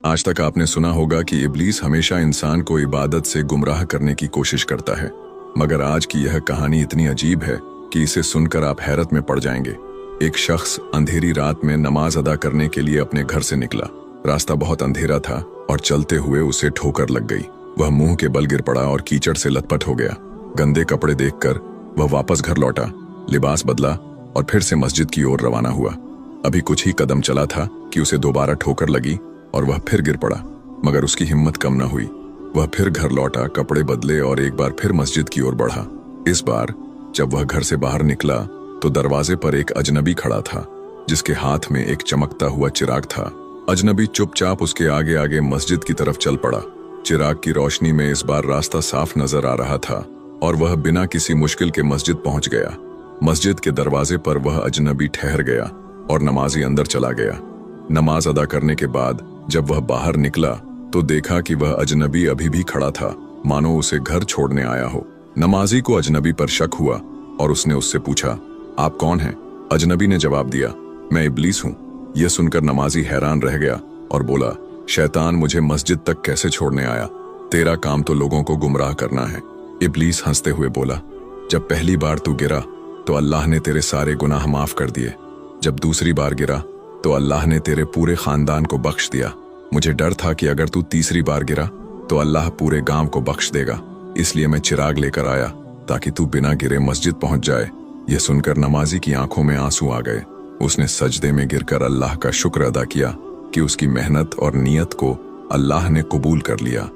आज तक आपने सुना होगा कि इब्लीस हमेशा इंसान को इबादत से गुमराह करने की कोशिश करता है, मगर आज की यह कहानी इतनी अजीब है कि इसे सुनकर आप हैरत में पड़ जाएंगे। एक शख्स अंधेरी रात में नमाज अदा करने के लिए अपने घर से निकला। रास्ता बहुत अंधेरा था और चलते हुए उसे ठोकर लग गई। वह मुंह के बल गिर पड़ा और कीचड़ से लथपथ हो गया। गंदे कपड़े देखकर वह वापस घर लौटा, लिबास बदला और फिर से मस्जिद की ओर रवाना हुआ। अभी कुछ ही कदम चला था कि उसे दोबारा ठोकर लगी और वह फिर गिर पड़ा, मगर उसकी हिम्मत कम न हुई। वह फिर घर लौटा, कपड़े बदले और एक बार फिर मस्जिद की ओर बढ़ा। इस बार जब वह घर से बाहर निकला तो दरवाजे पर एक अजनबी खड़ा था, जिसके हाथ में एक चमकता हुआ चिराग था। अजनबी चुपचाप उसके आगे आगे मस्जिद की तरफ चल पड़ा। चिराग की रोशनी में इस बार रास्ता साफ नजर आ रहा था और वह बिना किसी मुश्किल के मस्जिद पहुंच गया। मस्जिद के दरवाजे पर वह अजनबी ठहर गया और नमाजी अंदर चला गया। नमाज अदा करने के बाद जब वह बाहर निकला तो देखा कि वह अजनबी अभी भी खड़ा था, मानो उसे घर छोड़ने आया हो। नमाजी को अजनबी पर शक हुआ और उसने उससे पूछा, आप कौन हैं? अजनबी ने जवाब दिया, मैं इब्लीस हूं। यह सुनकर नमाजी हैरान रह गया और बोला, शैतान मुझे मस्जिद तक कैसे छोड़ने आया? तेरा काम तो लोगों को गुमराह करना है। इब्लीस हंसते हुए बोला, जब पहली बार तू गिरा तो अल्लाह ने तेरे सारे गुनाह माफ कर दिए। जब दूसरी बार गिरा तो अल्लाह ने तेरे पूरे खानदान को बख्श दिया। मुझे डर था कि अगर तू तीसरी बार गिरा तो अल्लाह पूरे गांव को बख्श देगा, इसलिए मैं चिराग लेकर आया ताकि तू बिना गिरे मस्जिद पहुंच जाए। यह सुनकर नमाजी की आंखों में आंसू आ गए। उसने सजदे में गिरकर अल्लाह का शुक्र अदा किया कि उसकी मेहनत और नियत को अल्लाह ने कबूल कर लिया।